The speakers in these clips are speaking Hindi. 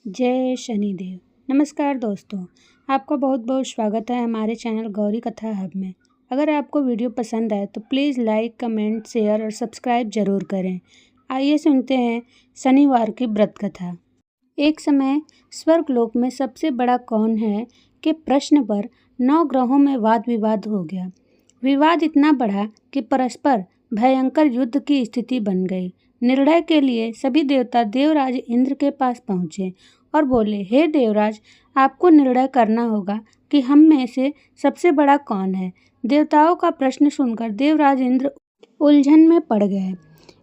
जय शनिदेव। नमस्कार दोस्तों, आपका बहुत बहुत स्वागत है हमारे चैनल गौरी कथा हब में। अगर आपको वीडियो पसंद आए तो प्लीज़ लाइक, कमेंट, शेयर और सब्सक्राइब ज़रूर करें। आइए सुनते हैं शनिवार की व्रत कथा। एक समय स्वर्गलोक में सबसे बड़ा कौन है के प्रश्न पर 9 ग्रहों में वाद विवाद हो गया। विवाद इतना बढ़ा कि परस्पर भयंकर युद्ध की स्थिति बन गई। निर्णय के लिए सभी देवता देवराज इंद्र के पास पहुँचे और बोले, हे देवराज, आपको निर्णय करना होगा कि हम में से सबसे बड़ा कौन है। देवताओं का प्रश्न सुनकर देवराज इंद्र उलझन में पड़ गए।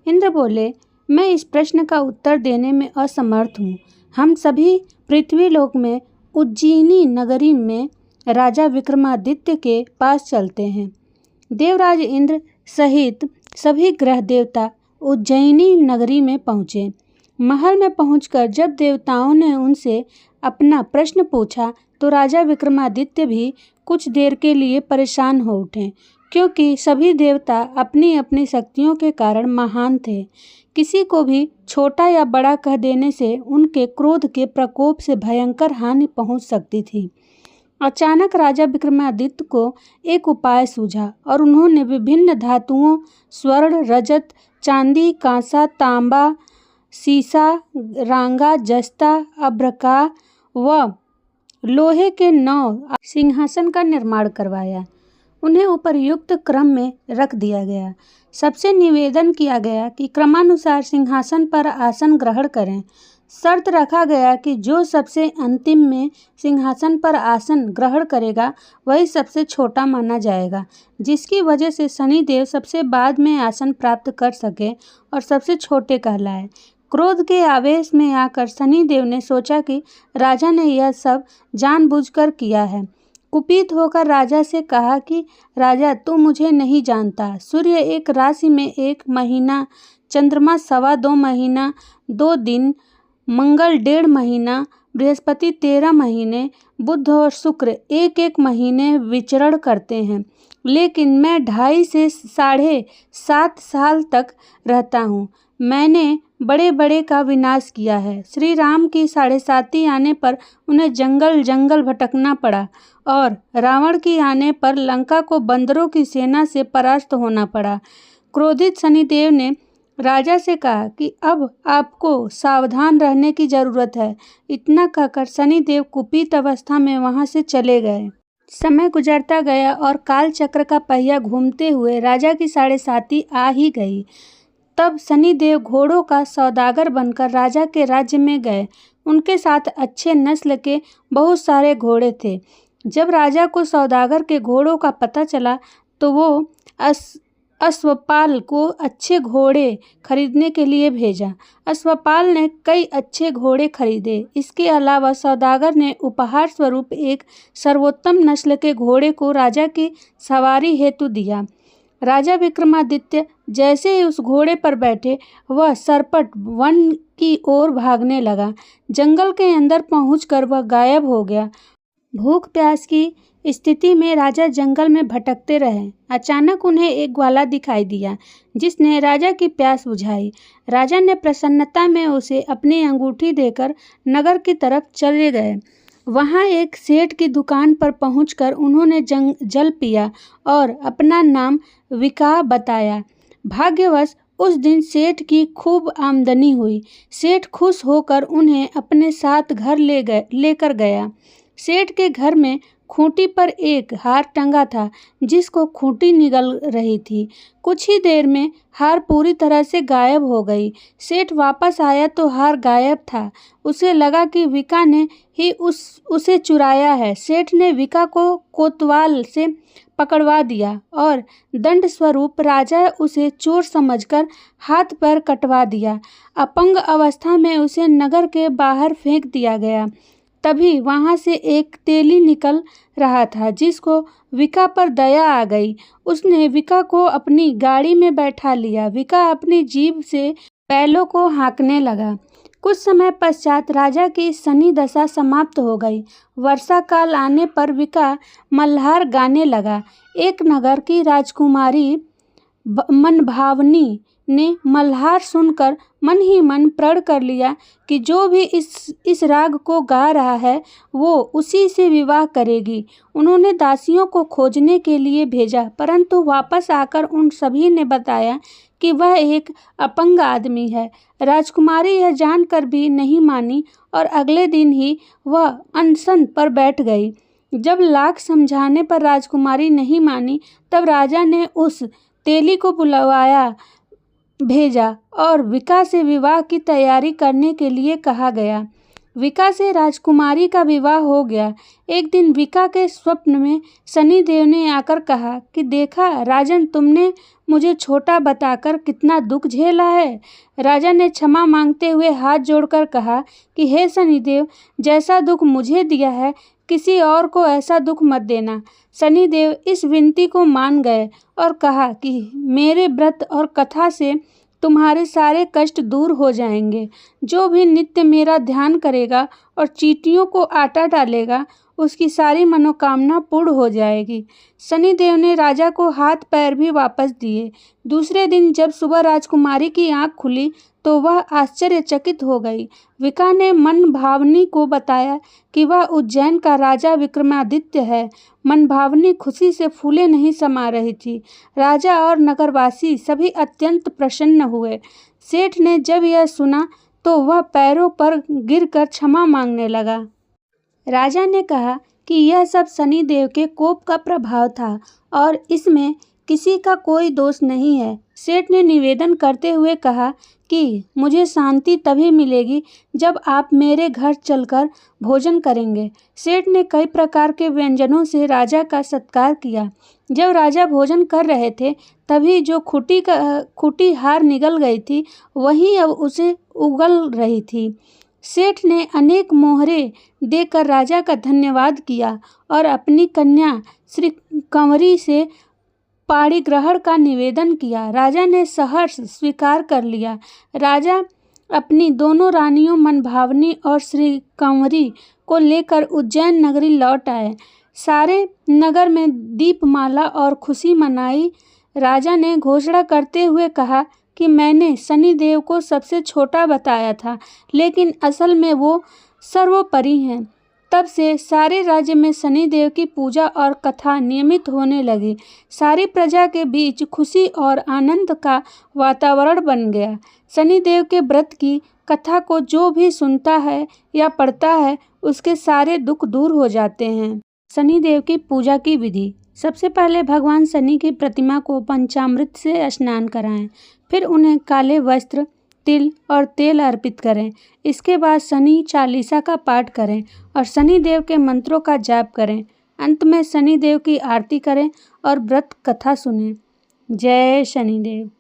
इंद्र बोले, मैं इस प्रश्न का उत्तर देने में असमर्थ हूँ। हम सभी पृथ्वीलोक में उज्जैनी नगरी में राजा विक्रमादित्य के पास चलते हैं। देवराज इंद्र सहित सभी ग्रह देवता उज्जैनी नगरी में पहुँचे। महल में पहुंचकर जब देवताओं ने उनसे अपना प्रश्न पूछा तो राजा विक्रमादित्य भी कुछ देर के लिए परेशान हो उठे, क्योंकि सभी देवता अपनी अपनी शक्तियों के कारण महान थे। किसी को भी छोटा या बड़ा कह देने से उनके क्रोध के प्रकोप से भयंकर हानि पहुंच सकती थी। अचानक राजा विक्रमादित्य को एक उपाय सूझा और उन्होंने विभिन्न धातुओं स्वर्ण, रजत, चांदी, कांसा, तांबा, सीसा, रांगा, जस्ता, अभ्रका व लोहे के 9 सिंहासन का निर्माण करवाया। उन्हें उपर्युक्त क्रम में रख दिया गया। सबसे निवेदन किया गया कि क्रमानुसार सिंहासन पर आसन ग्रहण करें। शर्त रखा गया कि जो सबसे अंतिम में सिंहासन पर आसन ग्रहण करेगा वही सबसे छोटा माना जाएगा, जिसकी वजह से शनिदेव सबसे बाद में आसन प्राप्त कर सके और सबसे छोटे कहलाए। क्रोध के आवेश में आकर शनिदेव ने सोचा कि राजा ने यह सब जानबूझकर किया है। कुपित होकर राजा से कहा कि राजा, तू मुझे नहीं जानता। सूर्य एक राशि में 1 महीना, चंद्रमा 2.25 महीना 2 दिन, मंगल 1.5 महीना, बृहस्पति 13 महीने, बुध और शुक्र 1-1 महीने विचरण करते हैं, लेकिन मैं 2.5 से 7.5 साल तक रहता हूँ। मैंने बड़े बड़े का विनाश किया है। श्री राम की 7.5 आने पर उन्हें जंगल जंगल भटकना पड़ा और रावण की आने पर लंका को बंदरों की सेना से परास्त होना पड़ा। क्रोधित शनिदेव ने राजा से कहा कि अब आपको सावधान रहने की जरूरत है। इतना कहकर शनिदेव कुपित अवस्था में वहां से चले गए। समय गुजरता गया और काल चक्र का पहिया घूमते हुए राजा की 7.5 आ ही गई। तब शनिदेव घोड़ों का सौदागर बनकर राजा के राज्य में गए। उनके साथ अच्छे नस्ल के बहुत सारे घोड़े थे। जब राजा को सौदागर के घोड़ों का पता चला तो वो अश्वपाल को अच्छे घोड़े खरीदने के लिए भेजा। अश्वपाल ने कई अच्छे घोड़े खरीदे। इसके अलावा सौदागर ने उपहार स्वरूप एक सर्वोत्तम नस्ल के घोड़े को राजा की सवारी हेतु दिया। राजा विक्रमादित्य जैसे ही उस घोड़े पर बैठे, वह सरपट वन की ओर भागने लगा। जंगल के अंदर पहुंचकर वह गायब हो गया। भूख प्यास की स्थिति में राजा जंगल में भटकते रहे। अचानक उन्हें एक ग्वाला दिखाई दिया, जिसने राजा की प्यास बुझाई। राजा ने प्रसन्नता में उसे अपनी अंगूठी देकर नगर की तरफ चले गए। वहां एक सेठ की दुकान पर पहुंचकर उन्होंने जल पिया और अपना नाम विकाह बताया। भाग्यवश उस दिन सेठ की खूब आमदनी हुई। सेठ खुश होकर उन्हें अपने साथ घर लेकर गया। सेठ के घर में खूंटी पर एक हार टंगा था, जिसको खूंटी निगल रही थी। कुछ ही देर में हार पूरी तरह से गायब हो गई। सेठ वापस आया तो हार गायब था। उसे लगा कि विका ने ही उसे चुराया है। सेठ ने विका को कोतवाल से पकड़वा दिया और दंड स्वरूप राजा उसे चोर समझकर हाथ पैर कटवा दिया। अपंग अवस्था में उसे नगर के बाहर फेंक दिया गया। तभी वहां से एक तेली निकल रहा था, जिसको विका पर दया आ गई। उसने विका को अपनी गाड़ी में बैठा लिया। विका अपनी जीभ से बैलों को हाँकने लगा। कुछ समय पश्चात राजा की शनि दशा समाप्त हो गई। वर्षा काल आने पर विका मल्हार गाने लगा। एक नगर की राजकुमारी मनभावनी ने मल्हार सुनकर मन ही मन प्रण कर लिया कि जो भी इस राग को गा रहा है वो उसी से विवाह करेगी। उन्होंने दासियों को खोजने के लिए भेजा, परंतु वापस आकर उन सभी ने बताया कि वह एक अपंग आदमी है। राजकुमारी यह जानकर भी नहीं मानी और अगले दिन ही वह अनशन पर बैठ गई। जब लाख समझाने पर राजकुमारी नहीं मानी, तब राजा ने उस तेली को बुलवाया भेजा और विका से विवाह की तैयारी करने के लिए कहा गया। विका से राजकुमारी का विवाह हो गया। एक दिन विका के स्वप्न में शनिदेव ने आकर कहा कि देखा राजन, तुमने मुझे छोटा बताकर कितना दुख झेला है। राजा ने क्षमा मांगते हुए हाथ जोड़कर कहा कि हे शनिदेव, जैसा दुख मुझे दिया है किसी और को ऐसा दुख मत देना। शनिदेव इस विनती को मान गए और कहा कि मेरे व्रत और कथा से तुम्हारे सारे कष्ट दूर हो जाएंगे। जो भी नित्य मेरा ध्यान करेगा और चींटियों को आटा डालेगा, उसकी सारी मनोकामना पूर्ण हो जाएगी। शनिदेव ने राजा को हाथ पैर भी वापस दिए। दूसरे दिन जब सुबह राजकुमारी की आंख खुली तो वह आश्चर्यचकित हो गई। विका ने मनभावनी को बताया कि वह उज्जैन का राजा विक्रमादित्य है। मनभावनी खुशी से फूले नहीं समा रही थी। राजा और नगरवासी सभी अत्यंत प्रसन्न हुए। सेठ ने जब यह सुना तो वह पैरों पर गिरकर क्षमा मांगने लगा। राजा ने कहा कि यह सब शनिदेव के कोप का प्रभाव था और इसमें किसी का कोई दोष नहीं है। सेठ ने निवेदन करते हुए कहा कि मुझे शांति तभी मिलेगी जब आप मेरे घर चलकर भोजन करेंगे। सेठ ने कई प्रकार के व्यंजनों से राजा का सत्कार किया। जब राजा भोजन कर रहे थे तभी जो खूंटी हार निगल गई थी वही अब उसे उगल रही थी। सेठ ने अनेक मोहरे देकर राजा का धन्यवाद किया और अपनी कन्या श्री कंवरी से पाणी ग्रहण का निवेदन किया। राजा ने सहर्ष स्वीकार कर लिया। राजा अपनी दोनों रानियों मनभावनी और श्री कंवरी को लेकर उज्जैन नगरी लौट आए। सारे नगर में दीपमाला और खुशी मनाई। राजा ने घोषणा करते हुए कहा कि मैंने शनिदेव को सबसे छोटा बताया था, लेकिन असल में वो सर्वोपरि हैं। तब से सारे राज्य में शनिदेव की पूजा और कथा नियमित होने लगी। सारी प्रजा के बीच खुशी और आनंद का वातावरण बन गया। शनिदेव के व्रत की कथा को जो भी सुनता है या पढ़ता है उसके सारे दुख दूर हो जाते हैं। शनिदेव की पूजा की विधि। सबसे पहले भगवान शनि की प्रतिमा को पंचामृत से स्नान कराएं, फिर उन्हें काले वस्त्र, तिल और तेल अर्पित करें। इसके बाद शनि चालीसा का पाठ करें और शनिदेव के मंत्रों का जाप करें। अंत में शनिदेव की आरती करें और व्रत कथा सुनें। जय शनिदेव।